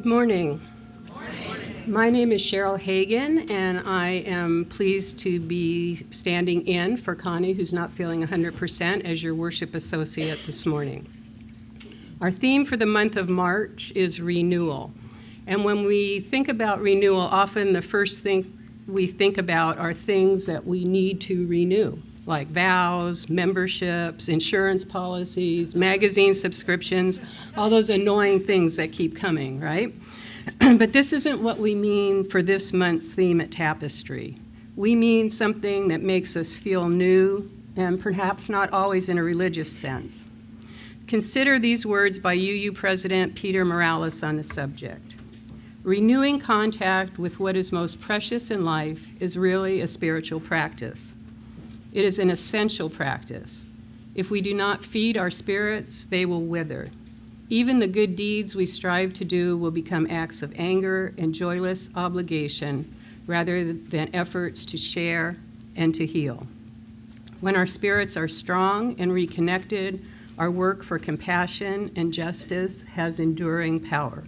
Good morning. My name is Cheryl Hagan, and I am pleased to be standing in for Connie, who's not feeling 100%, as your worship associate this morning. Our theme for the month of March is renewal. And when we think about renewal, often the first thing we think about are things that we need to renew, like vows, memberships, insurance policies, magazine subscriptions, all those annoying things that keep coming, right? But this isn't what we mean for this month's theme at Tapestry. We mean something that makes us feel new, and perhaps not always in a religious sense. Consider these words by UU President Peter Morales on the subject. Renewing contact with what is most precious in life is really a spiritual practice. It is an essential practice. If we do not feed our spirits, they will wither. Even the good deeds we strive to do will become acts of anger and joyless obligation rather than efforts to share and to heal. When our spirits are strong and reconnected, our work for compassion and justice has enduring power.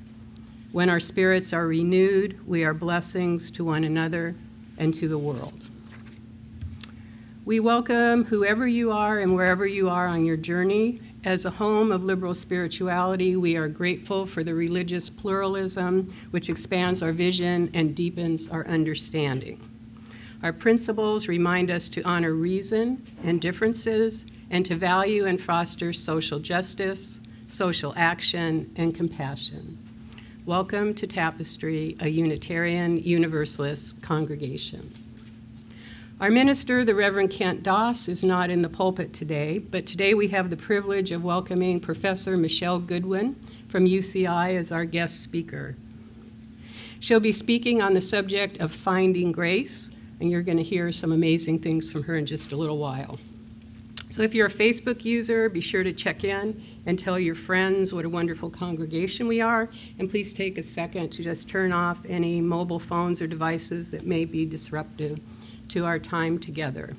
When our spirits are renewed, we are blessings to one another and to the world. We welcome whoever you are and wherever you are on your journey. As a home of liberal spirituality, we are grateful for the religious pluralism which expands our vision and deepens our understanding. Our principles remind us to honor reason and differences and to value and foster social justice, social action, and compassion. Welcome to Tapestry, a Unitarian Universalist congregation. Our minister, the Reverend Kent Doss, is not in the pulpit today, but today we have the privilege of welcoming Professor Michele Goodwin from UCI as our guest speaker. She'll be speaking on the subject of finding grace, and you're going to hear some amazing things from her in just a little while. So if you're a Facebook user, be sure to check in and tell your friends what a wonderful congregation we are, and please take a second to just turn off any mobile phones or devices that may be disruptive to our time together.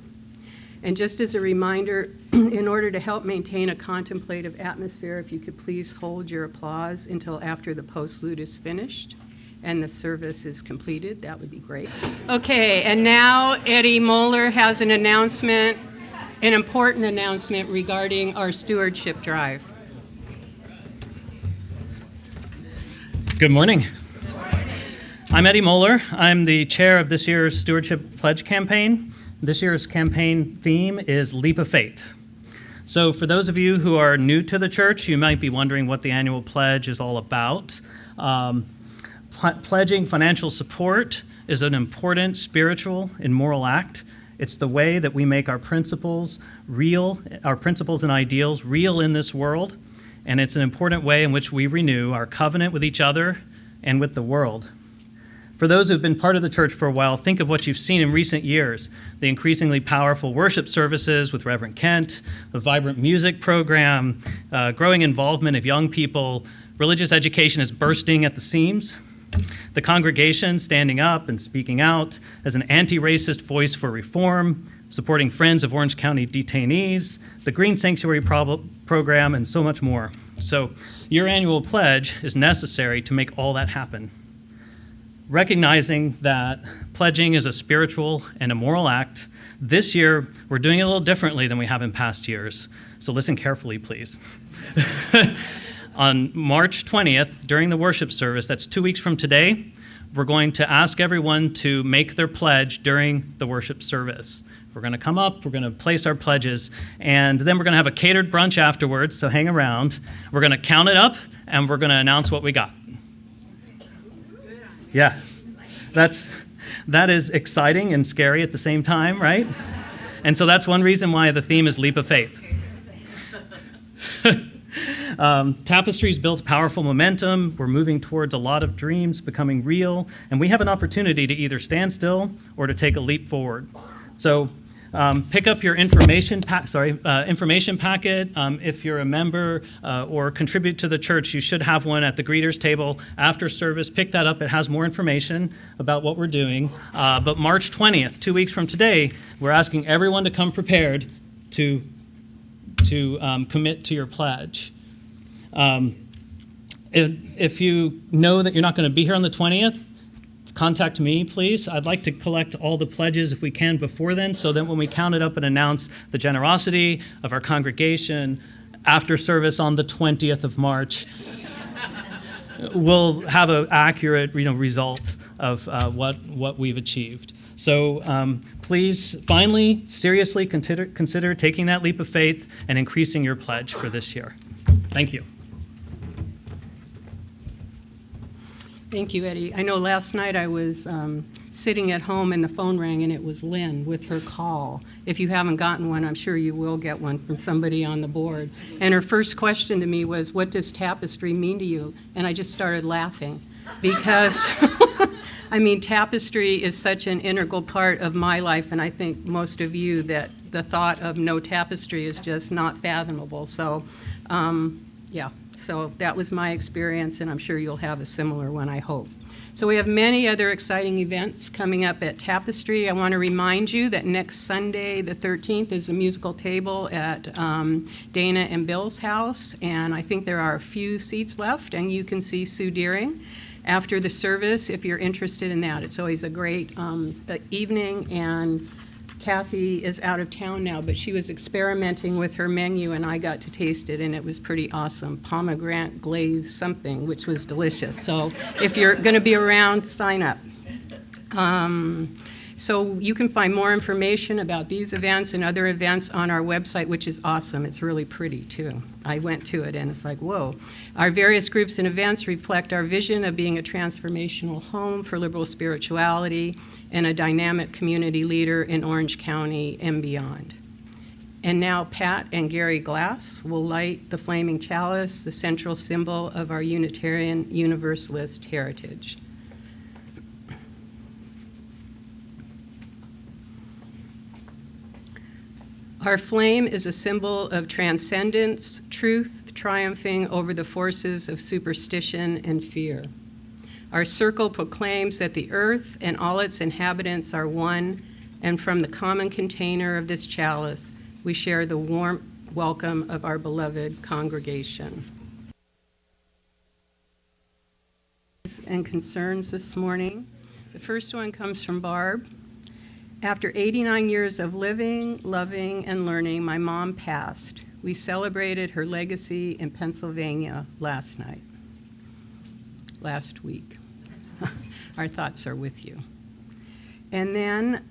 And just as a reminder, in order to help maintain a contemplative atmosphere, if you could please hold your applause until after the postlude is finished and the service is completed, that would be great. Okay, and now Eddie Moeller has an announcement, an important announcement regarding our stewardship drive. Good morning. I'm Eddie Moeller. I'm the chair of this year's Stewardship Pledge campaign. This year's campaign theme is Leap of Faith. So for those of you who are new to the church, you might be wondering what the annual pledge is all about. Pledging financial support is an important spiritual and moral act. It's the way that we make our principles real, our principles and ideals real in this world, and it's an important way in which we renew our covenant with each other and with the world. For those who've been part of the church for a while, think of what you've seen in recent years, the increasingly powerful worship services with Reverend Kent, the vibrant music program, growing involvement of young people. Religious education is bursting at the seams. The congregation standing up and speaking out as an anti-racist voice for reform, supporting Friends of Orange County detainees, the Green Sanctuary program, and so much more. So your annual pledge is necessary to make all that happen. Recognizing that pledging is a spiritual and a moral act, this year we're doing it a little differently than we have in past years. So listen carefully, please. On March 20th, during the worship service, that's 2 weeks from today, we're going to ask everyone to make their pledge during the worship service. We're going to come up, we're going to place our pledges, and then we're going to have a catered brunch afterwards, so hang around. We're going to count it up, and we're going to announce what we got. Yeah, that is exciting and scary at the same time, right? And so that's one reason why the theme is Leap of Faith. Tapestry's built powerful momentum. We're moving towards a lot of dreams becoming real, and we have an opportunity to either stand still or to take a leap forward. So pick up your information packet. If you're a member or contribute to the church, you should have one at the greeters table after service. Pick that up. It has more information about what we're doing. But March 20th, 2 weeks from today, we're asking everyone to come prepared to commit to your pledge. If you know that you're not going to be here on the 20th, contact me, please. I'd like to collect all the pledges if we can before then, so that when we count it up and announce the generosity of our congregation after service on the 20th of March, we'll have an accurate result of what we've achieved. So please, finally, seriously consider taking that leap of faith and increasing your pledge for this year. Thank you. Thank you, Eddie. I know last night I was sitting at home and the phone rang and it was Lynn with her call. If you haven't gotten one, I'm sure you will get one from somebody on the board. And her first question to me was, what does tapestry mean to you? And I just started laughing because, I mean, tapestry is such an integral part of my life, and I think most of you, that the thought of no tapestry is just not fathomable. So, yeah. So that was my experience, and I'm sure you'll have a similar one, I hope. So we have many other exciting events coming up at Tapestry. I want to remind you that next Sunday, the 13th, is a musical table at Dana and Bill's house, and I think there are a few seats left, and you can see Sue Deering after the service if you're interested in that. It's always a great evening, and Kathy is out of town now, but she was experimenting with her menu, and I got to taste it, and it was pretty awesome. Pomegranate glazed something, which was delicious. So if you're going to be around, sign up. So you can find more information about these events and other events on our website, which is awesome. It's really pretty, too. I went to it, and it's like, whoa. Our various groups and events reflect our vision of being a transformational home for liberal spirituality and a dynamic community leader in Orange County and beyond. And now Pat and Gary Glass will light the flaming chalice, the central symbol of our Unitarian Universalist heritage. Our flame is a symbol of transcendence, truth triumphing over the forces of superstition and fear. Our circle proclaims that the earth and all its inhabitants are one, and from the common container of this chalice, we share the warm welcome of our beloved congregation. And concerns this morning. The first one comes from Barb. After 89 years of living, loving, and learning, my mom passed. We celebrated her legacy in Pennsylvania last week. Our thoughts are with you. And then,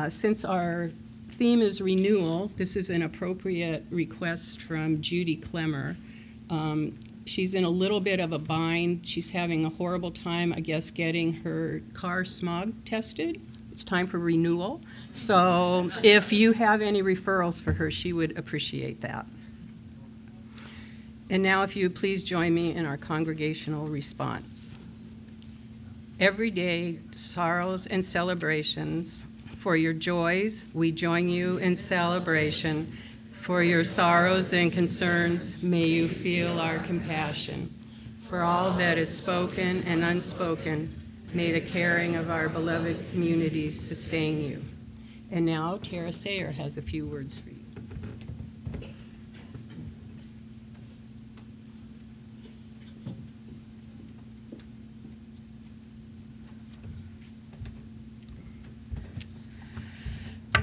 since our theme is renewal, this is an appropriate request from Judy Clemmer. She's in a little bit of a bind. She's having a horrible time, I guess, getting her car smog tested. It's time for renewal. So if you have any referrals for her, she would appreciate that. And now if you would please join me in our congregational response. Every day, sorrows and celebrations. For your joys, we join you in celebration. For your sorrows and concerns, may you feel our compassion. For all that is spoken and unspoken, may the caring of our beloved communities sustain you. And now, Tara Sayer has a few words for you.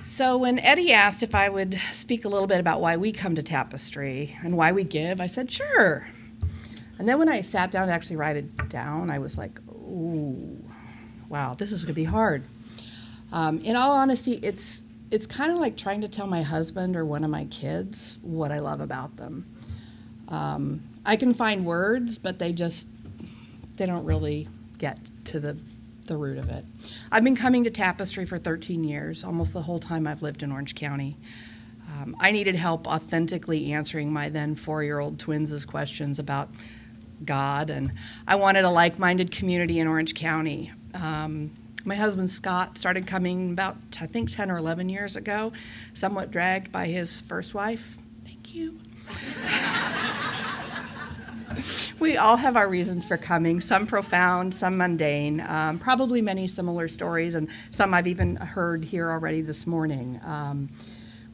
So when Eddie asked if I would speak a little bit about why we come to Tapestry and why we give, I said, sure. And then when I sat down to actually write it down, I was like, ooh, wow, this is going to be hard. In all honesty, it's kind of like trying to tell my husband or one of my kids what I love about them. I can find words, but they don't really get to the root of it. I've been coming to Tapestry for 13 years, almost the whole time I've lived in Orange County. I needed help authentically answering my then 4-year-old twins' questions about God, and I wanted a like-minded community in Orange County. My husband Scott started coming about, I think, 10 or 11 years ago, somewhat dragged by his first wife. Thank you. We all have our reasons for coming, some profound, some mundane, probably many similar stories, and some I've even heard here already this morning.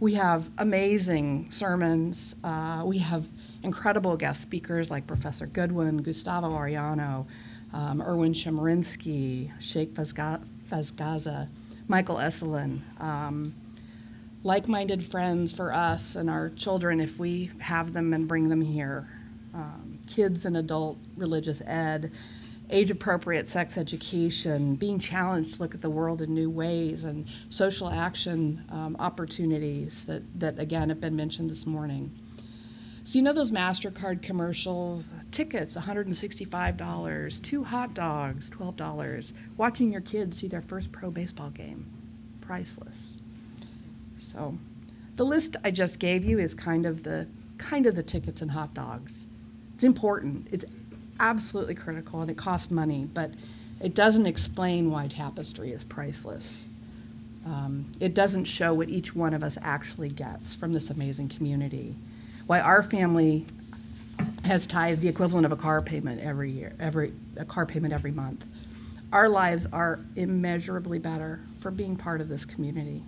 We have amazing sermons. We have incredible guest speakers like Professor Goodwin, Gustavo Arellano, Erwin Chemerinsky, Sheikh Fazgaza, Michael Esselin. Like-minded friends for us and our children if we have them and bring them here. Kids and adult religious ed, age-appropriate sex education, being challenged to look at the world in new ways, and social action opportunities that again have been mentioned this morning. So you know those MasterCard commercials, tickets, $165, 2 hot dogs, $12, watching your kids see their first pro baseball game, priceless. So the list I just gave you is kind of the tickets and hot dogs. It's important. It's absolutely critical, and it costs money, but it doesn't explain why Tapestry is priceless. It doesn't show what each one of us actually gets from this amazing community. Why our family has tithed the equivalent of a car payment every year, a car payment every month. Our lives are immeasurably better for being part of this community.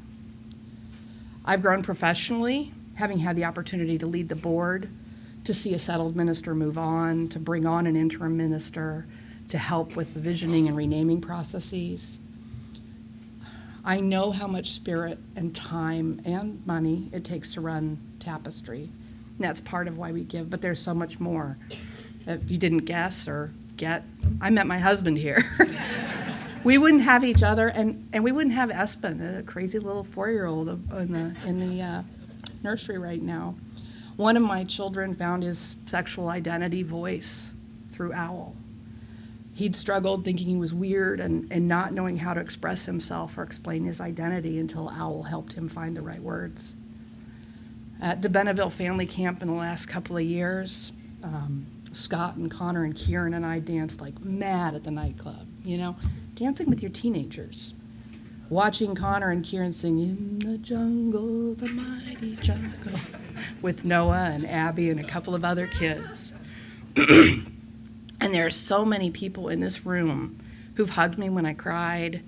I've grown professionally, having had the opportunity to lead the board, to see a settled minister move on, to bring on an interim minister, to help with the visioning and renaming processes. I know how much spirit and time and money it takes to run Tapestry. And that's part of why we give, but there's so much more. If you didn't guess or get, I met my husband here. We wouldn't have each other, and we wouldn't have Espen, a crazy little 4-year-old in the nursery right now. One of my children found his sexual identity voice through OWL. He'd struggled thinking he was weird and not knowing how to express himself or explain his identity until OWL helped him find the right words. At the Benneville Family Camp in the last couple of years, Scott and Connor and Kieran and I danced like mad at the nightclub, dancing with your teenagers. Watching Connor and Kieran sing "In the Jungle, the Mighty Jungle" with Noah and Abby and a couple of other kids. And there are so many people in this room who've hugged me when I cried,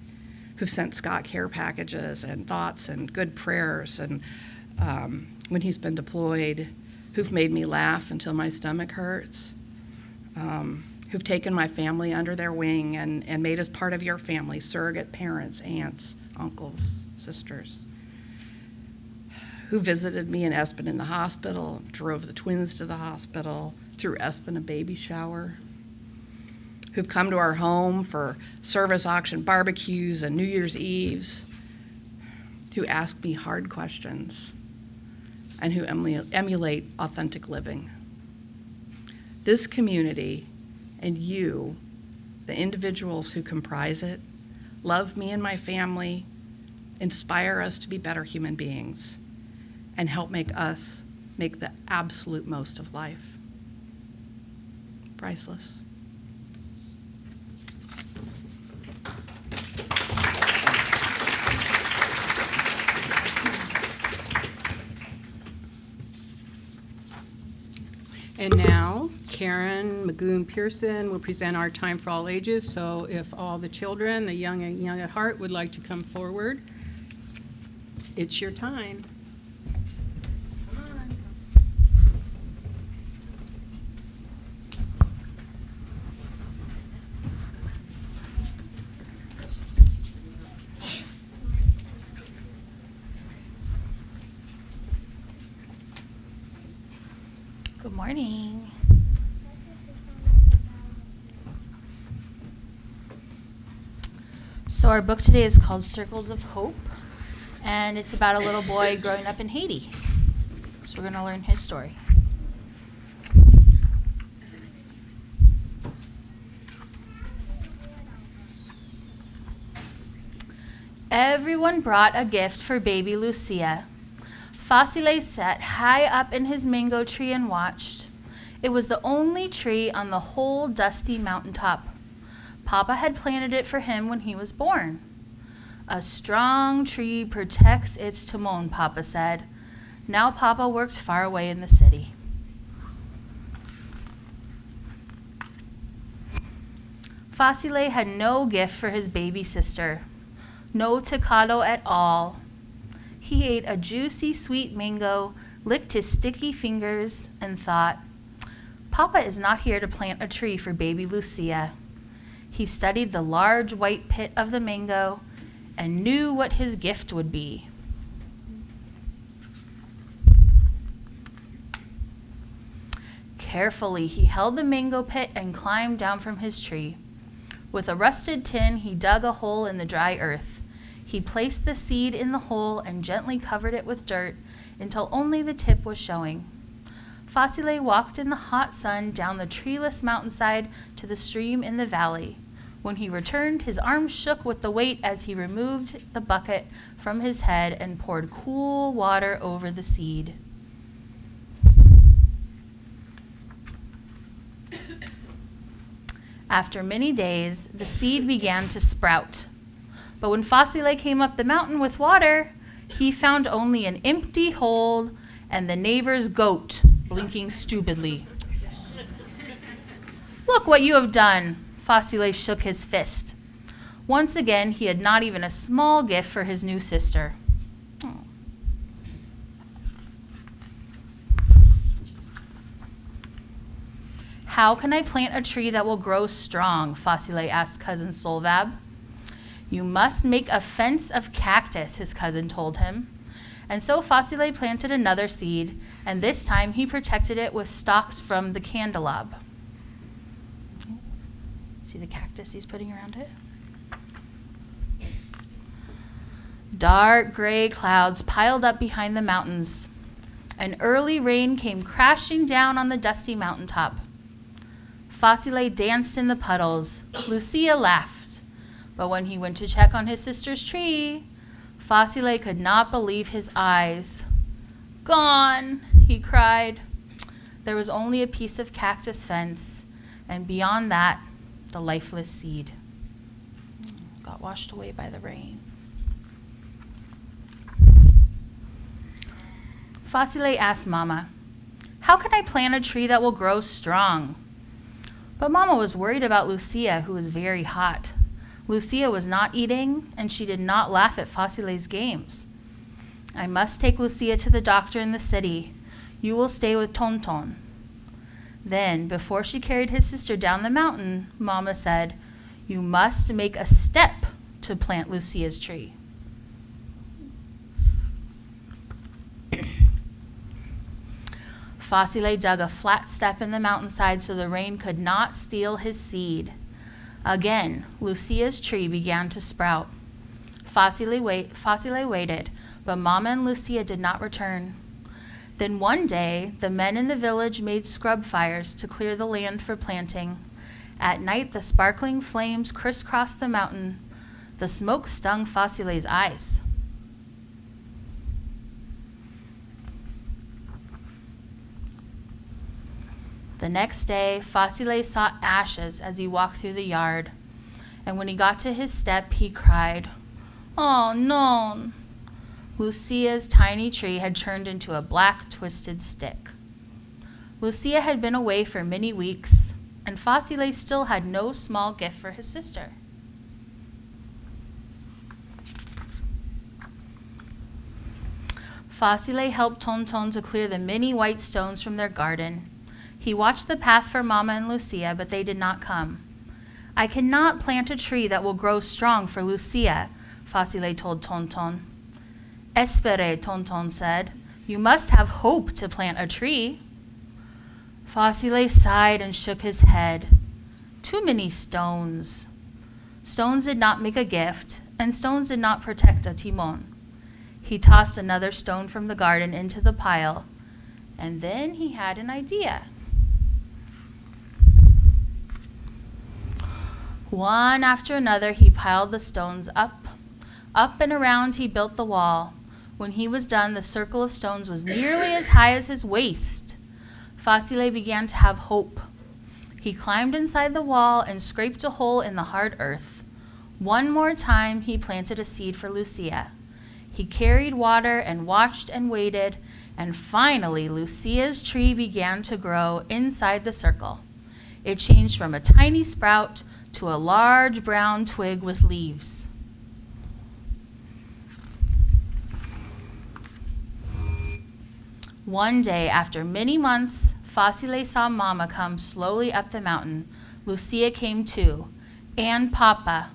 who've sent Scott care packages and thoughts and good prayers, and when he's been deployed, who've made me laugh until my stomach hurts, who've taken my family under their wing and made us part of your family, surrogate parents, aunts, uncles, sisters, who visited me and Espen in the hospital, drove the twins to the hospital, threw Espen a baby shower, who've come to our home for service auction barbecues and New Year's Eves, who ask me hard questions, and who emulate authentic living. This community and you, the individuals who comprise it, love me and my family, inspire us to be better human beings, and help make us make the absolute most of life. Priceless. And now, Karen Magoon-Pearson will present our Time for All Ages. So if all the children, the young and young at heart, would like to come forward, it's your time. Come on. Good morning. So our book today is called Circles of Hope, and it's about a little boy growing up in Haiti. So we're going to learn his story. Everyone brought a gift for baby Lucia. Facile sat high up in his mango tree and watched. It was the only tree on the whole dusty mountaintop. Papa had planted it for him when he was born. A strong tree protects its timon, Papa said. Now Papa worked far away in the city. Facile had no gift for his baby sister. No tocado at all. He ate a juicy, sweet mango, licked his sticky fingers, and thought, Papa is not here to plant a tree for baby Lucia. He studied the large white pit of the mango and knew what his gift would be. Carefully, he held the mango pit and climbed down from his tree. With a rusted tin, he dug a hole in the dry earth. He placed the seed in the hole and gently covered it with dirt until only the tip was showing. Facile walked in the hot sun down the treeless mountainside to the stream in the valley. When he returned, his arms shook with the weight as he removed the bucket from his head and poured cool water over the seed. After many days, the seed began to sprout. But when Facile came up the mountain with water, he found only an empty hole and the neighbor's goat blinking stupidly. Look what you have done, Facile shook his fist. Once again, he had not even a small gift for his new sister. How can I plant a tree that will grow strong? Facile asked cousin Solvab. You must make a fence of cactus, his cousin told him. And so Facile planted another seed, and this time he protected it with stalks from the candelab. See the cactus he's putting around it? Dark gray clouds piled up behind the mountains. An early rain came crashing down on the dusty mountaintop. Facile danced in the puddles. Lucia laughed. But when he went to check on his sister's tree, Facile could not believe his eyes. Gone, he cried. There was only a piece of cactus fence, and beyond that, the lifeless seed. Got washed away by the rain. Facile asked Mama, how can I plant a tree that will grow strong? But Mama was worried about Lucia, who was very hot. Lucia was not eating, and she did not laugh at Facile's games. I must take Lucia to the doctor in the city. You will stay with Tonton. Then, before she carried his sister down the mountain, Mama said, you must make a step to plant Lucia's tree. Facile dug a flat step in the mountainside so the rain could not steal his seed. Again, Lucia's tree began to sprout. Facile waited, but Mama and Lucia did not return. Then one day, the men in the village made scrub fires to clear the land for planting. At night, the sparkling flames crisscrossed the mountain. The smoke stung Facile's eyes. The next day, Facile saw ashes as he walked through the yard. And when he got to his step, he cried, Oh, no! Lucia's tiny tree had turned into a black, twisted stick. Lucia had been away for many weeks, and Facile still had no small gift for his sister. Facile helped Tonton to clear the many white stones from their garden. He watched the path for Mama and Lucia, but they did not come. I cannot plant a tree that will grow strong for Lucia, Facile told Tonton. Espere, Tonton said. You must have hope to plant a tree. Facile sighed and shook his head. Too many stones. Stones did not make a gift, and stones did not protect a timon. He tossed another stone from the garden into the pile, and then he had an idea. One after another, he piled the stones up. Up and around he built the wall. When he was done, the circle of stones was nearly as high as his waist. Facile began to have hope. He climbed inside the wall and scraped a hole in the hard earth. One more time, he planted a seed for Lucia. He carried water and watched and waited, and finally, Lucia's tree began to grow inside the circle. It changed from a tiny sprout to a large brown twig with leaves. One day, after many months, Facile saw Mama come slowly up the mountain. Lucia came too, and Papa.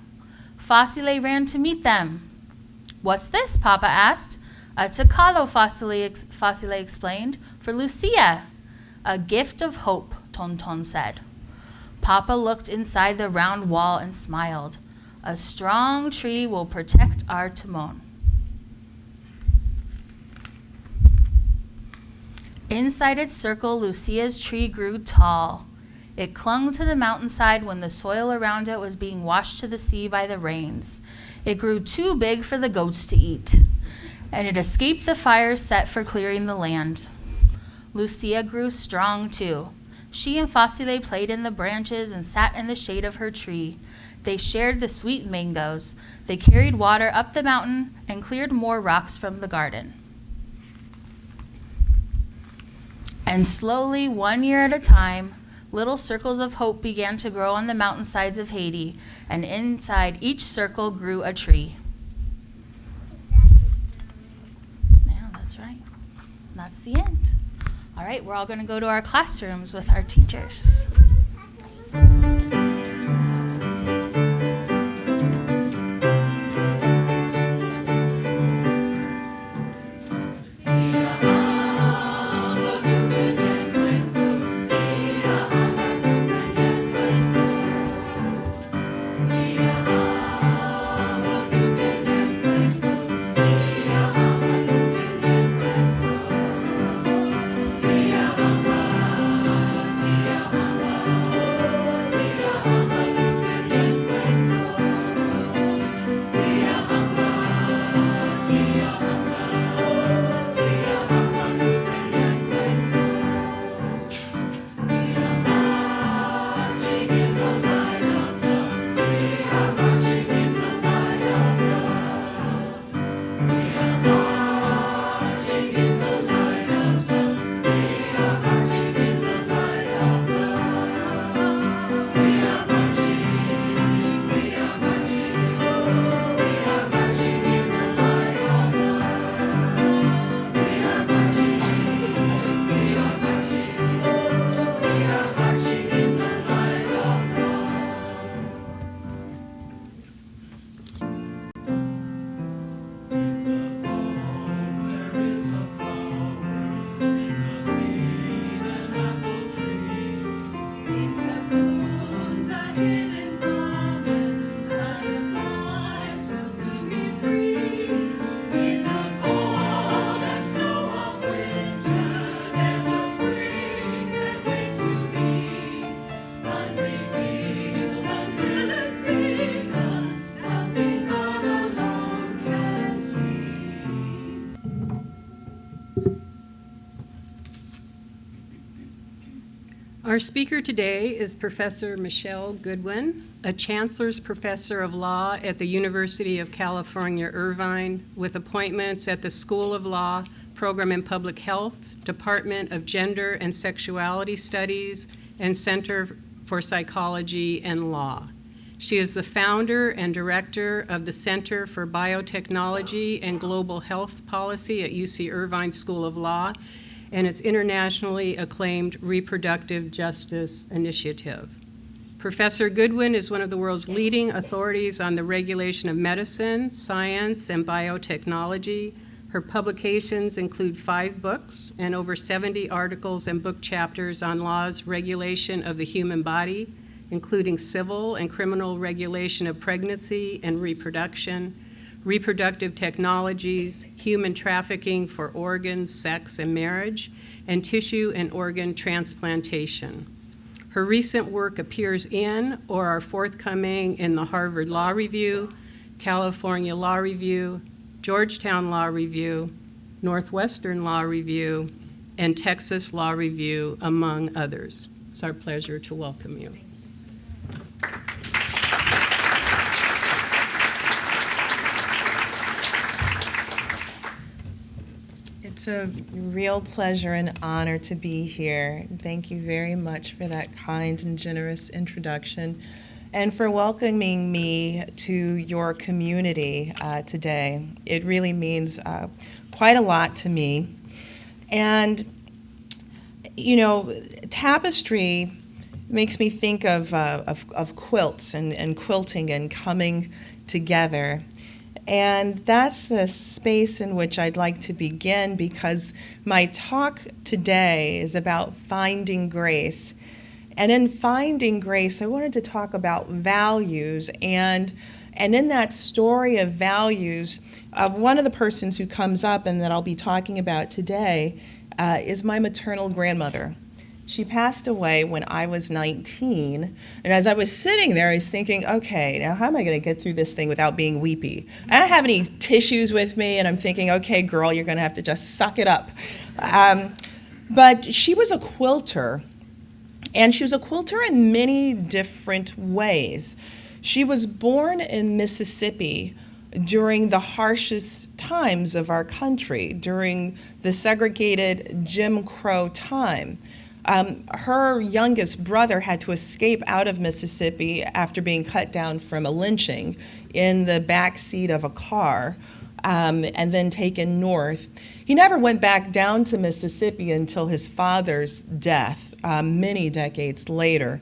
Facile ran to meet them. "What's this?" Papa asked. "A tocado," Facile explained, "for Lucia." "A gift of hope," Tonton said. Papa looked inside the round wall and smiled. "A strong tree will protect our Timon." Inside its circle, Lucia's tree grew tall. It clung to the mountainside when the soil around it was being washed to the sea by the rains. It grew too big for the goats to eat, and it escaped the fires set for clearing the land. Lucia grew strong too. She and Facile played in the branches and sat in the shade of her tree. They shared the sweet mangoes. They carried water up the mountain and cleared more rocks from the garden. And slowly, 1 year at a time, little circles of hope began to grow on the mountainsides of Haiti, and inside each circle grew a tree. Yeah, that's right. That's the end. All right, we're all going to go to our classrooms with our teachers. Our speaker today is Professor Michele Goodwin, a Chancellor's Professor of Law at the University of California, Irvine, with appointments at the School of Law, Program in Public Health, Department of Gender and Sexuality Studies, and Center for Psychology and Law. She is the founder and director of the Center for Biotechnology and Global Health Policy at UC Irvine School of Law and its internationally acclaimed Reproductive Justice Initiative. Professor Goodwin is one of the world's leading authorities on the regulation of medicine, science, and biotechnology. Her publications include 5 books and over 70 articles and book chapters on law's regulation of the human body, including civil and criminal regulation of pregnancy and reproduction, reproductive technologies, human trafficking for organs, sex, and marriage, and tissue and organ transplantation. Her recent work appears in or are forthcoming in the Harvard Law Review, California Law Review, Georgetown Law Review, Northwestern Law Review, and Texas Law Review, among others. It's our pleasure to welcome you. It's a real pleasure and honor to be here. Thank you very much for that kind and generous introduction and for welcoming me to your community today. It really means quite a lot to me. And, tapestry makes me think of quilts and quilting and coming together. And that's the space in which I'd like to begin, because my talk today is about finding grace. And in finding grace, I wanted to talk about values. And in that story of values, one of the persons who comes up and that I'll be talking about today is my maternal grandmother. She passed away when I was 19, and as I was sitting there, I was thinking, okay, now how am I going to get through this thing without being weepy? I don't have any tissues with me, and I'm thinking, okay, girl, you're going to have to just suck it up. But she was a quilter, and she was a quilter in many different ways. She was born in Mississippi during the harshest times of our country, during the segregated Jim Crow time. Her youngest brother had to escape out of Mississippi after being cut down from a lynching in the back seat of a car, and then taken north. He never went back down to Mississippi until his father's death, many decades later.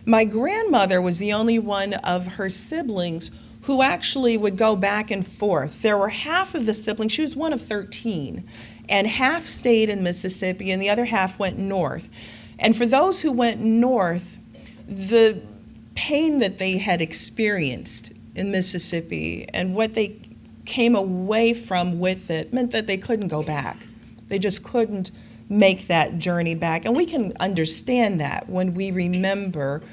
My grandmother was the only one of her siblings who actually would go back and forth. There were half of the siblings, she was one of 13, and half stayed in Mississippi and the other half went north. And for those who went north, the pain that they had experienced in Mississippi and what they came away from with it meant that they couldn't go back. They just couldn't make that journey back. And we can understand that when we remember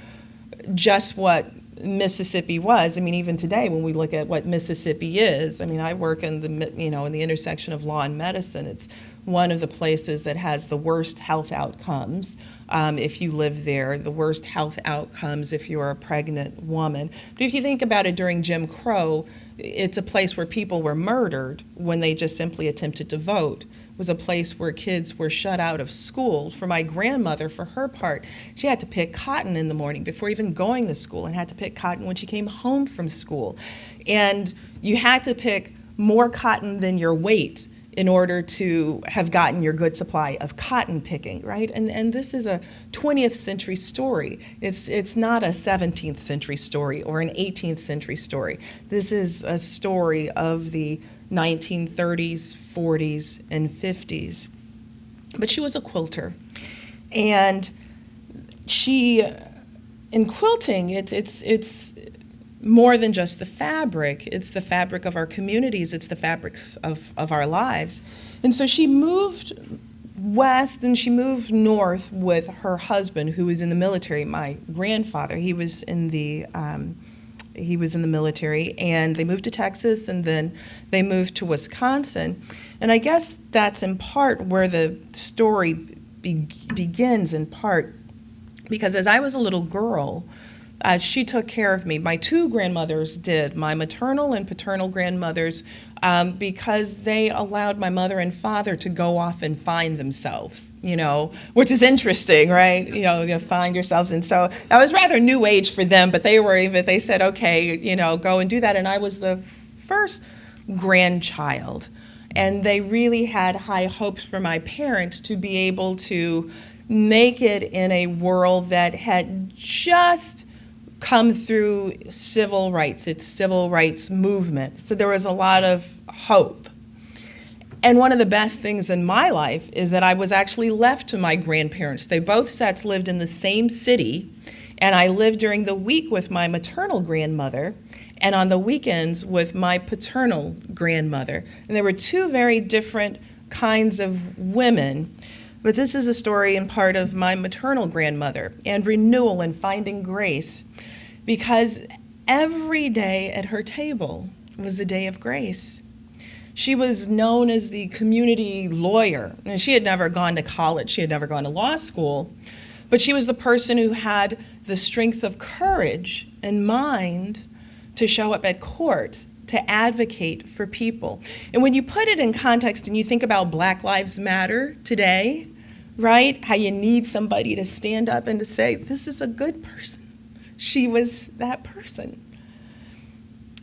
just what Mississippi was. I mean, even today, when we look at what Mississippi is, I mean, I work in the, in the intersection of law and medicine. It's one of the places that has the worst health outcomes if you live there, the worst health outcomes if you're a pregnant woman. But if you think about it, during Jim Crow, it's a place where people were murdered when they just simply attempted to vote. It was a place where kids were shut out of school. For my grandmother, for her part, she had to pick cotton in the morning before even going to school, and had to pick cotton when she came home from school. And you had to pick more cotton than your weight in order to have gotten your good supply of cotton picking, right? And this is a 20th century story. It's not a 17th century story or an 18th century story. This is a story of the 1930s, 40s, and 50s. But she was a quilter. And she, in quilting, it's more than just the fabric. It's the fabric of our communities. It's the fabrics of our lives. And so she moved west and she moved north with her husband, who was in the military. My grandfather, he was in the military, and they moved to Texas, and then they moved to Wisconsin. And I guess that's in part where the story begins, in part because as I was a little girl, she took care of me. My two grandmothers did, my maternal and paternal grandmothers, because they allowed my mother and father to go off and find themselves, which is interesting, right? You find yourselves. And so that was rather new age for them, but they said, okay, go and do that. And I was the first grandchild. And they really had high hopes for my parents to be able to make it in a world that had just come through civil rights, its civil rights movement. So there was a lot of hope. And one of the best things in my life is that I was actually left to my grandparents. They both sets lived in the same city, and I lived during the week with my maternal grandmother and on the weekends with my paternal grandmother. And there were two very different kinds of women. But this is a story in part of my maternal grandmother and renewal and finding grace, because every day at her table was a day of grace. She was known as the community lawyer, and she had never gone to college, she had never gone to law school, but she was the person who had the strength of courage and mind to show up at court, to advocate for people. And when you put it in context and you think about Black Lives Matter today, right? How you need somebody to stand up and to say, this is a good person. She was that person.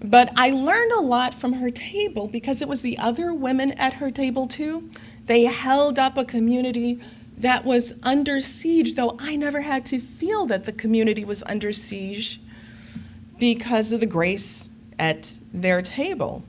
But I learned a lot from her table because it was the other women at her table too They held up a community that was under siege, though I never had to feel that the community was under siege because of the grace at their table.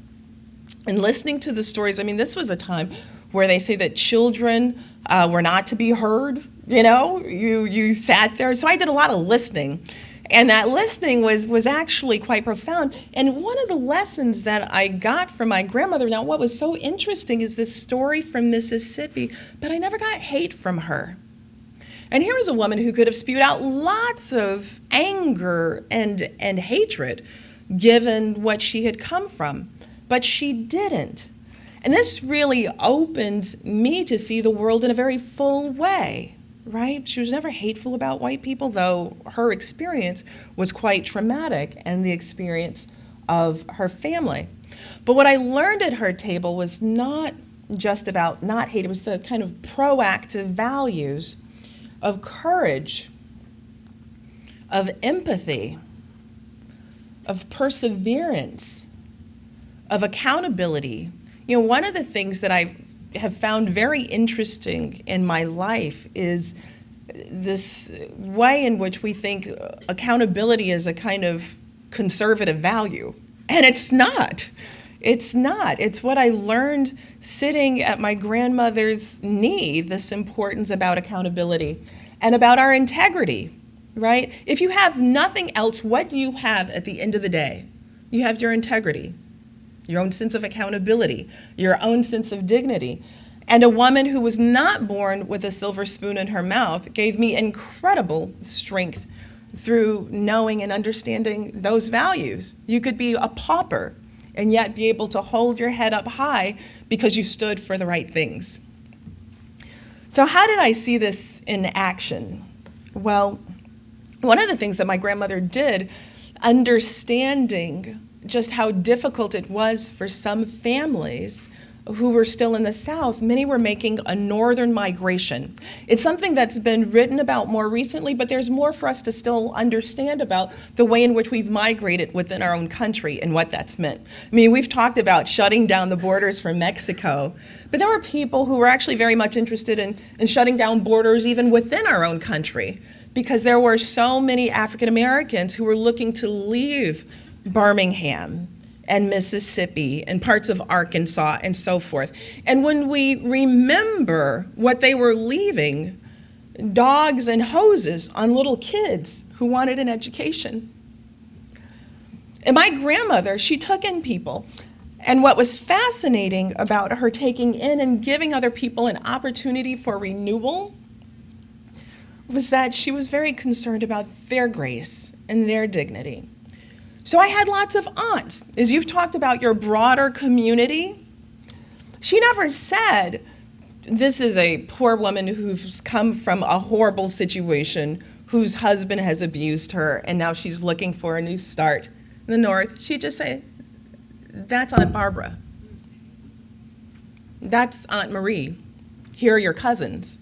And listening to the stories, I mean, this was a time where they say that children were not to be heard. You sat there. So I did a lot of listening. And that listening was actually quite profound. And one of the lessons that I got from my grandmother, now what was so interesting is this story from Mississippi, but I never got hate from her. And here was a woman who could have spewed out lots of anger and hatred given what she had come from, but she didn't. And this really opened me to see the world in a very full way. Right? She was never hateful about white people, though her experience was quite traumatic and the experience of her family. But what I learned at her table was not just about not hate, it was the kind of proactive values of courage, of empathy, of perseverance, of accountability. One of the things that I have found very interesting in my life is this way in which we think accountability is a kind of conservative value. And it's not. It's not. It's what I learned sitting at my grandmother's knee, this importance about accountability and about our integrity, right? If you have nothing else, what do you have at the end of the day? You have your integrity, your own sense of accountability, your own sense of dignity. And a woman who was not born with a silver spoon in her mouth gave me incredible strength through knowing and understanding those values. You could be a pauper and yet be able to hold your head up high because you stood for the right things. So how did I see this in action? Well, one of the things that my grandmother did, understanding just how difficult it was for some families who were still in the South, many were making a northern migration. It's something that's been written about more recently, but there's more for us to still understand about the way in which we've migrated within our own country and what that's meant. I mean, we've talked about shutting down the borders from Mexico, but there were people who were actually very much interested in shutting down borders even within our own country, because there were so many African Americans who were looking to leave Birmingham and Mississippi and parts of Arkansas and so forth. And when we remember what they were leaving, dogs and hoses on little kids who wanted an education. And my grandmother, she took in people. And what was fascinating about her taking in and giving other people an opportunity for renewal was that she was very concerned about their grace and their dignity. So I had lots of aunts. As you've talked about your broader community, she never said, this is a poor woman who's come from a horrible situation, whose husband has abused her, and now she's looking for a new start in the North. She'd just say, that's Aunt Barbara. That's Aunt Marie. Here are your cousins.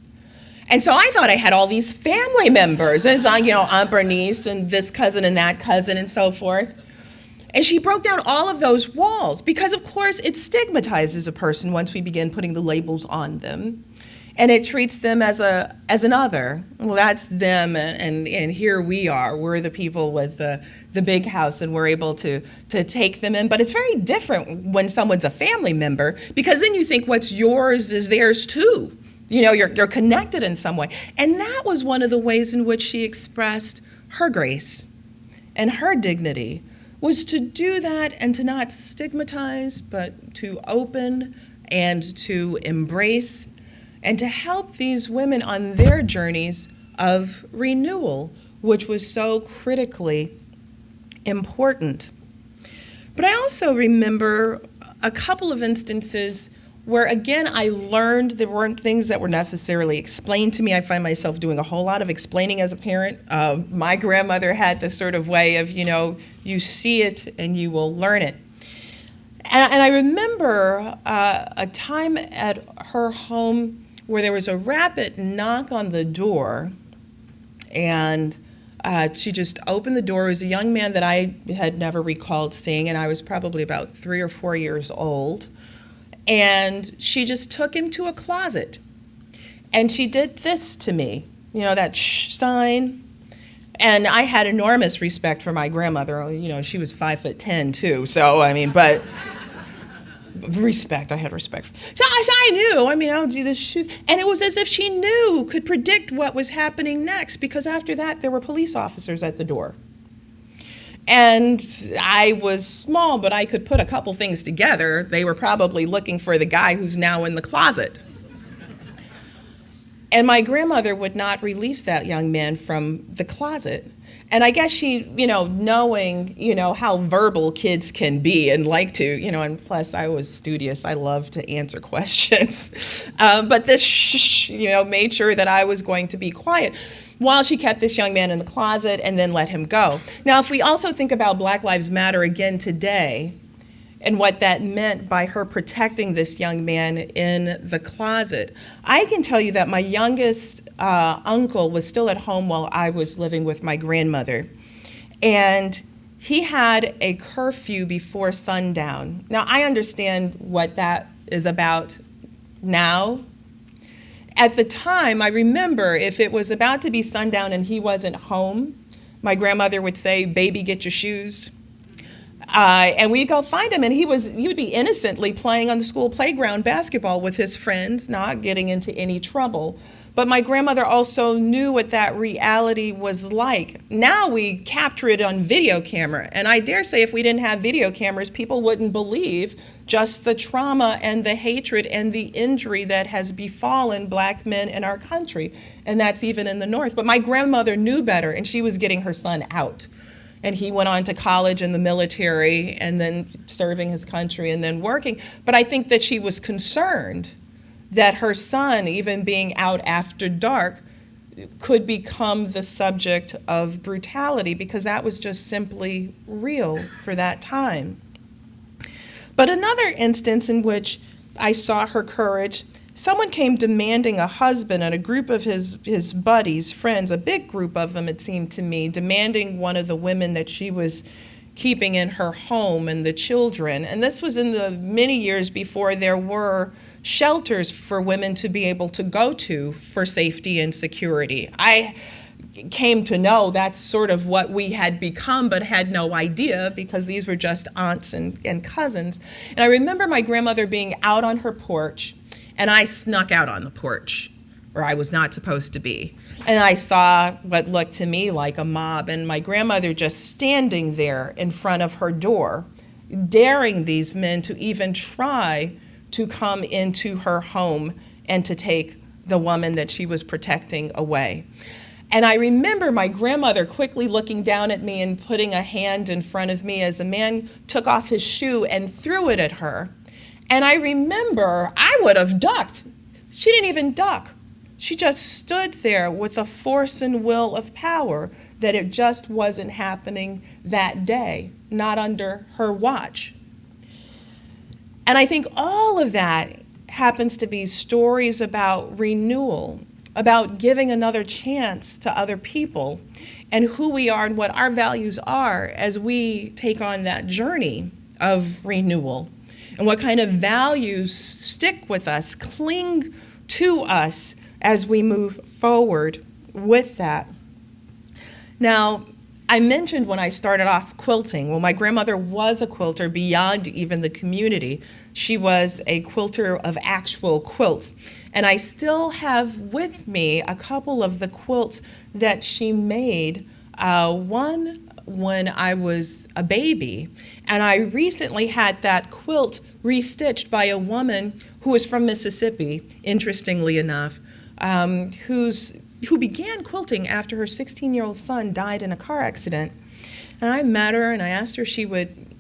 And so I thought I had all these family members, as Aunt Bernice and this cousin and that cousin and so forth. And she broke down all of those walls because, of course, it stigmatizes a person once we begin putting the labels on them. And it treats them as an other. Well, that's them, and here we are. We're the people with the big house, and we're able to take them in. But it's very different when someone's a family member, because then you think what's yours is theirs too. You're connected in some way. And that was one of the ways in which she expressed her grace and her dignity, was to do that and to not stigmatize, but to open and to embrace and to help these women on their journeys of renewal, which was so critically important. But I also remember a couple of instances where, again, I learned there weren't things that were necessarily explained to me. I find myself doing a whole lot of explaining as a parent. My grandmother had this sort of way of, you see it and you will learn it. And I remember a time at her home where there was a rapid knock on the door, and she just opened the door. It was a young man that I had never recalled seeing, and I was probably about 3 or 4 years old. And she just took him to a closet. And she did this to me, you know, that shh sign. And I had enormous respect for my grandmother. You know, she was 5'10" too. So, I mean, but respect, I had respect. So I knew, I mean, I'll do this shit. And it was as if she knew, could predict what was happening next, because after that, there were police officers at the door. And I was small, but I could put a couple things together. They were probably looking for the guy who's now in the closet. And my grandmother would not release that young man from the closet. And I guess she, you know, knowing, you know, how verbal kids can be and like to, you know, and plus I was studious. I loved to answer questions. But this shh, you know, made sure that I was going to be quiet while she kept this young man in the closet and then let him go. Now, if we also think about Black Lives Matter again today, and what that meant by her protecting this young man in the closet. I can tell you that my youngest uncle was still at home while I was living with my grandmother. And he had a curfew before sundown. Now, I understand what that is about now. At the time, I remember if it was about to be sundown and he wasn't home, my grandmother would say, "Baby, get your shoes." And we'd go find him, and he would be innocently playing on the school playground basketball with his friends, not getting into any trouble. But my grandmother also knew what that reality was like. Now we capture it on video camera, and I dare say if we didn't have video cameras, people wouldn't believe just the trauma and the hatred and the injury that has befallen Black men in our country, and that's even in the North. But my grandmother knew better, and she was getting her son out. And he went on to college and the military and then serving his country and then working. But I think that she was concerned that her son, even being out after dark, could become the subject of brutality because that was just simply real for that time. But another instance in which I saw her courage, someone came demanding a husband and a group of his buddies, friends, a big group of them, it seemed to me, demanding one of the women that she was keeping in her home and the children. And this was in the many years before there were shelters for women to be able to go to for safety and security. I came to know that's sort of what we had become, but had no idea because these were just aunts and cousins. And I remember my grandmother being out on her porch, and I snuck out on the porch where I was not supposed to be. And I saw what looked to me like a mob, and my grandmother just standing there in front of her door, daring these men to even try to come into her home and to take the woman that she was protecting away. And I remember my grandmother quickly looking down at me and putting a hand in front of me as a man took off his shoe and threw it at her. And I remember I would have ducked. She didn't even duck. She just stood there with a force and will of power that it just wasn't happening that day, not under her watch. And I think all of that happens to be stories about renewal, about giving another chance to other people and who we are and what our values are as we take on that journey of renewal. And what kind of values stick with us, cling to us as we move forward with that. Now, I mentioned when I started off quilting, well, my grandmother was a quilter beyond even the community. She was a quilter of actual quilts. And I still have with me a couple of the quilts that she made, one when I was a baby. And I recently had that quilt restitched by a woman who was from Mississippi, interestingly enough, who began quilting after her 16-year-old son died in a car accident. And I met her and I asked her if she would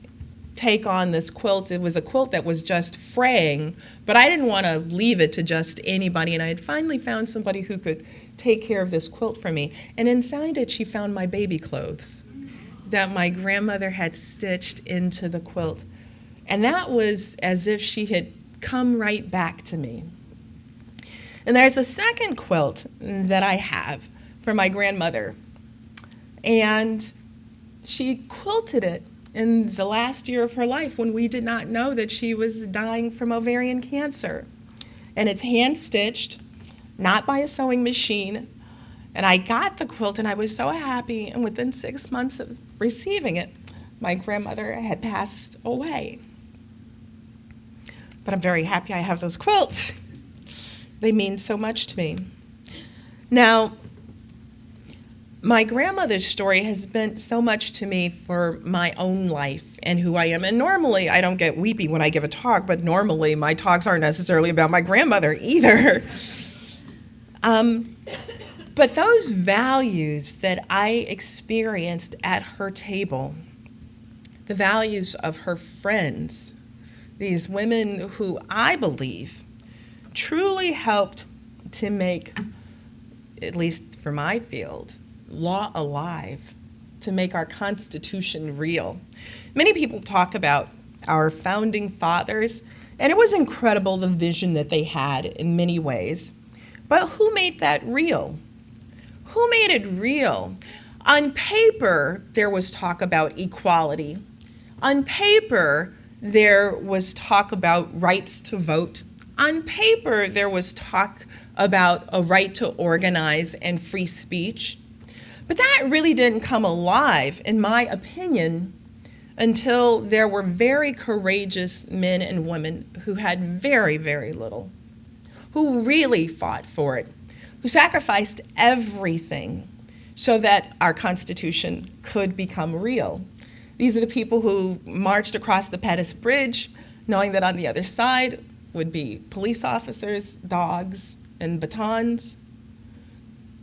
take on this quilt. It was a quilt that was just fraying, but I didn't want to leave it to just anybody. And I had finally found somebody who could take care of this quilt for me. And inside it, she found my baby clothes that my grandmother had stitched into the quilt. And that was as if she had come right back to me. And there's a second quilt that I have for my grandmother. And she quilted it in the last year of her life when we did not know that she was dying from ovarian cancer. And it's hand-stitched, not by a sewing machine. And I got the quilt and I was so happy, and within 6 months of receiving it, my grandmother had passed away. But I'm very happy I have those quilts. They mean so much to me. Now, my grandmother's story has meant so much to me for my own life and who I am. And normally, I don't get weepy when I give a talk, but normally my talks aren't necessarily about my grandmother either. But those values that I experienced at her table, the values of her friends, these women who I believe truly helped to make, at least for my field, law alive, to make our Constitution real. Many people talk about our founding fathers, and it was incredible the vision that they had in many ways. But who made that real? Who made it real? On paper, there was talk about equality. On paper, there was talk about rights to vote. On paper, there was talk about a right to organize and free speech. But that really didn't come alive, in my opinion, until there were very courageous men and women who had very, very little, who really fought for it, who sacrificed everything so that our Constitution could become real. These are the people who marched across the Pettus Bridge, knowing that on the other side would be police officers, dogs, and batons.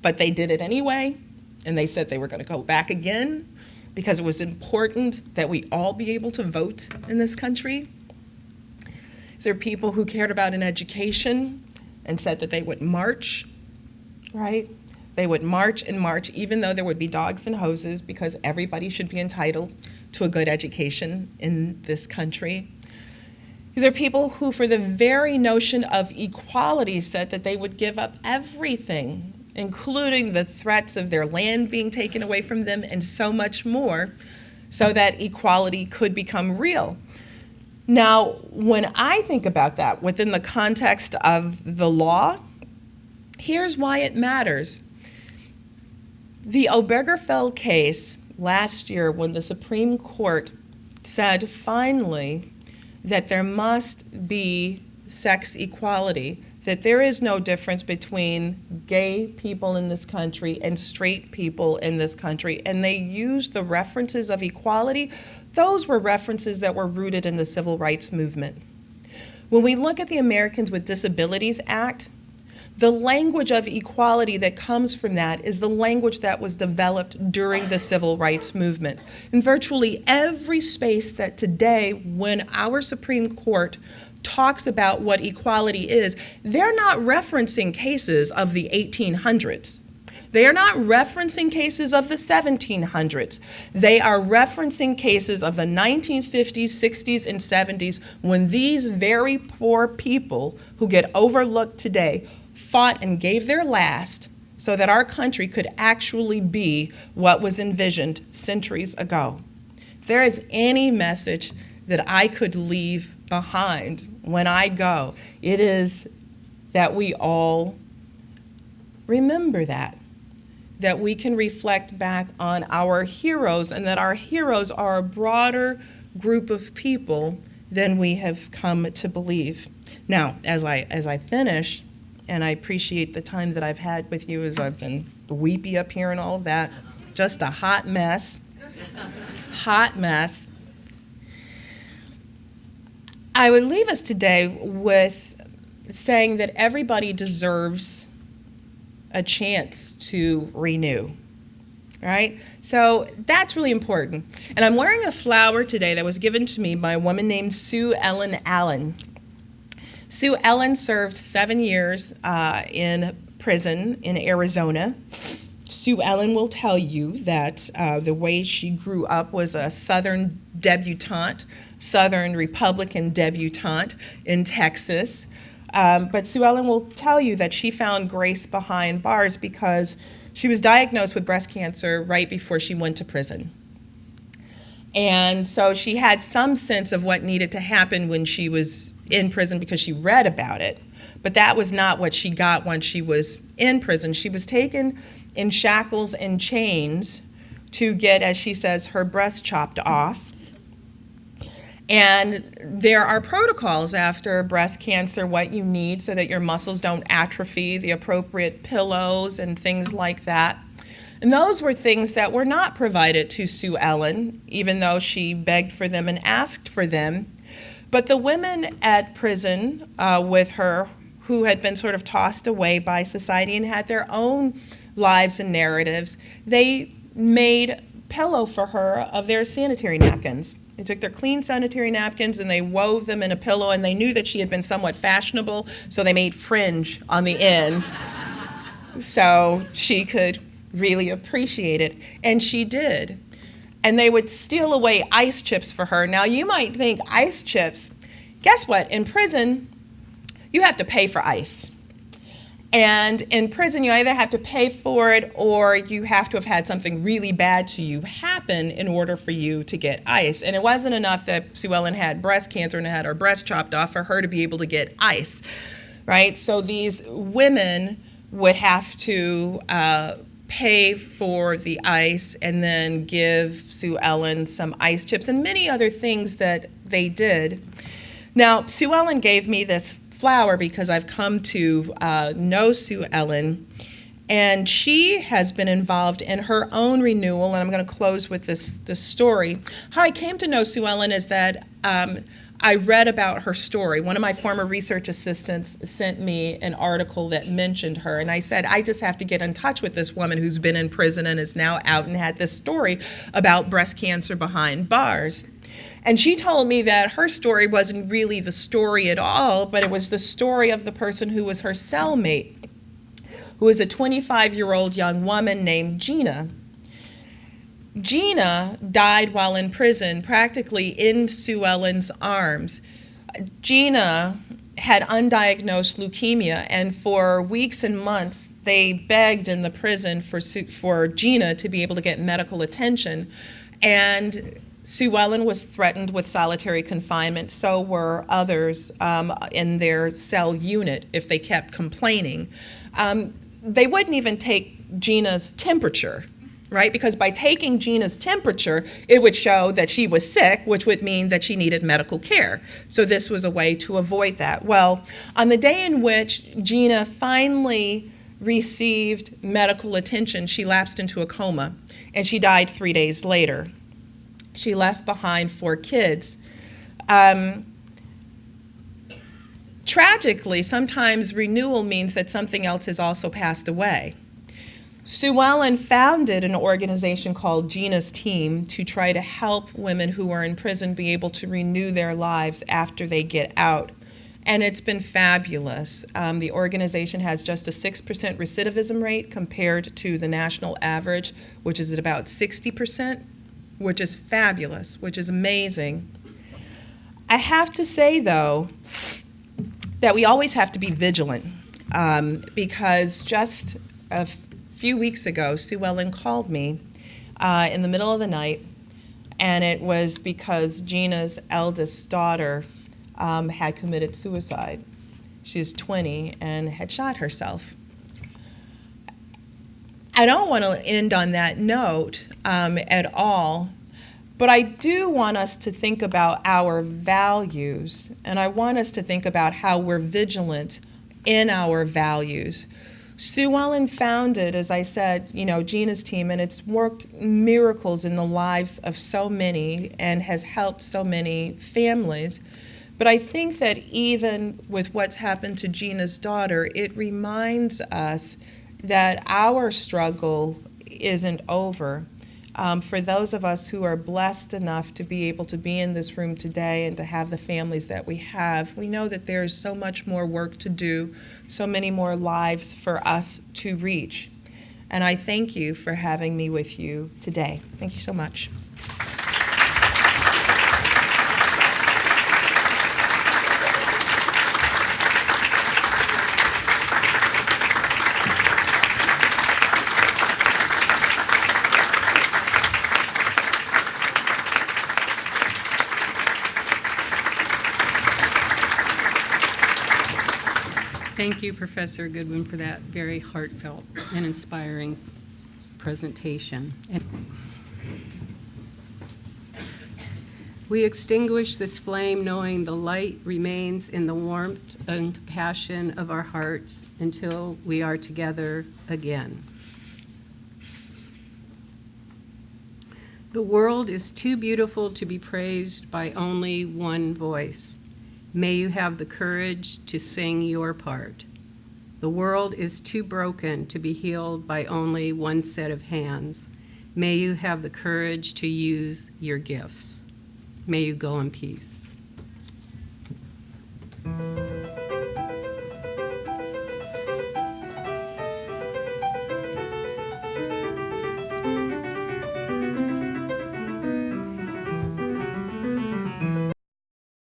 But they did it anyway, and they said they were going to go back again because it was important that we all be able to vote in this country. There are people who cared about an education and said that they would march, right? They would march and march, even though there would be dogs and hoses, because everybody should be entitled to a good education in this country. These are people who, for the very notion of equality, said that they would give up everything, including the threats of their land being taken away from them and so much more, so that equality could become real. Now, when I think about that within the context of the law, here's why it matters. The Obergefell case last year, when the Supreme Court said finally that there must be sex equality, that there is no difference between gay people in this country and straight people in this country, and they used the references of equality. Those were references that were rooted in the civil rights movement. When we look at the Americans with Disabilities Act, the language of equality that comes from that is the language that was developed during the civil rights movement. In virtually every space that today, when our Supreme Court talks about what equality is, they're not referencing cases of the 1800s. They are not referencing cases of the 1700s. They are referencing cases of the 1950s, 60s, and 70s, when these very poor people who get overlooked today fought and gave their last so that our country could actually be what was envisioned centuries ago. If there is any message that I could leave behind when I go, it is that we all remember that we can reflect back on our heroes, and that our heroes are a broader group of people than we have come to believe. Now, as I finish, and I appreciate the time that I've had with you as I've been weepy up here and all of that, just a hot mess, hot mess. I would leave us today with saying that everybody deserves a chance to renew, right? So that's really important. And I'm wearing a flower today that was given to me by a woman named Sue Ellen Allen. Sue Ellen served 7 years in prison in Arizona. Sue Ellen will tell you that the way she grew up was a Southern debutante, Southern Republican debutante in Texas. But Sue Ellen will tell you that she found grace behind bars because she was diagnosed with breast cancer right before she went to prison. And so she had some sense of what needed to happen when she was in prison because she read about it. But that was not what she got once she was in prison. She was taken in shackles and chains to get, as she says, her breast chopped off. And there are protocols after breast cancer, what you need so that your muscles don't atrophy, the appropriate pillows and things like that. And those were things that were not provided to Sue Ellen, even though she begged for them and asked for them. But the women at prison with her, who had been sort of tossed away by society and had their own lives and narratives, they made pillow for her of their sanitary napkins. They took their clean sanitary napkins and they wove them in a pillow, and they knew that she had been somewhat fashionable, so they made fringe on the end so she could really appreciate it. And she did. And they would steal away ice chips for her. Now, you might think ice chips. Guess what? In prison, you have to pay for ice. And in prison, you either have to pay for it or you have to have had something really bad to you happen in order for you to get ice. And it wasn't enough that Sue Ellen had breast cancer and had her breast chopped off for her to be able to get ice, right? So these women would have to pay for the ice and then give Sue Ellen some ice chips and many other things that they did. Now, Sue Ellen gave me this flower because I've come to know Sue Ellen, and she has been involved in her own renewal, and I'm going to close with this story. How I came to know Sue Ellen is that I read about her story. One of my former research assistants sent me an article that mentioned her, and I said, I just have to get in touch with this woman who's been in prison and is now out and had this story about breast cancer behind bars. And she told me that her story wasn't really the story at all, but it was the story of the person who was her cellmate, who was a 25-year-old young woman named Gina. Gina died while in prison, practically in Sue Ellen's arms. Gina had undiagnosed leukemia, and for weeks and months, they begged in the prison for Gina to be able to get medical attention. And Sue Ellen was threatened with solitary confinement. So were others in their cell unit if they kept complaining. They wouldn't even take Gina's temperature, right? Because by taking Gina's temperature, it would show that she was sick, which would mean that she needed medical care. So this was a way to avoid that. Well, on the day in which Gina finally received medical attention, she lapsed into a coma, and she died 3 days later. She left behind 4 kids. Tragically, sometimes renewal means that something else has also passed away. Sue Ellen founded an organization called Gina's Team to try to help women who are in prison be able to renew their lives after they get out. And it's been fabulous. The organization has just a 6% recidivism rate compared to the national average, which is at about 60%. Which is fabulous, which is amazing. I have to say, though, that we always have to be vigilant because just a few weeks ago, Sue Ellen called me in the middle of the night, and it was because Gina's eldest daughter had committed suicide. She was 20 and had shot herself. I don't want to end on that note at all, but I do want us to think about our values, and I want us to think about how we're vigilant in our values. Sue Ellen founded, as I said, Gina's Team, and it's worked miracles in the lives of so many and has helped so many families. But I think that even with what's happened to Gina's daughter, it reminds us that our struggle isn't over. For those of us who are blessed enough to be able to be in this room today and to have the families that we have, we know that there's so much more work to do, so many more lives for us to reach. And I thank you for having me with you today. Thank you so much. Thank you, Professor Goodwin, for that very heartfelt and inspiring presentation. We extinguish this flame knowing the light remains in the warmth and compassion of our hearts until we are together again. The world is too beautiful to be praised by only one voice. May you have the courage to sing your part. The world is too broken to be healed by only one set of hands. May you have the courage to use your gifts. May you go in peace.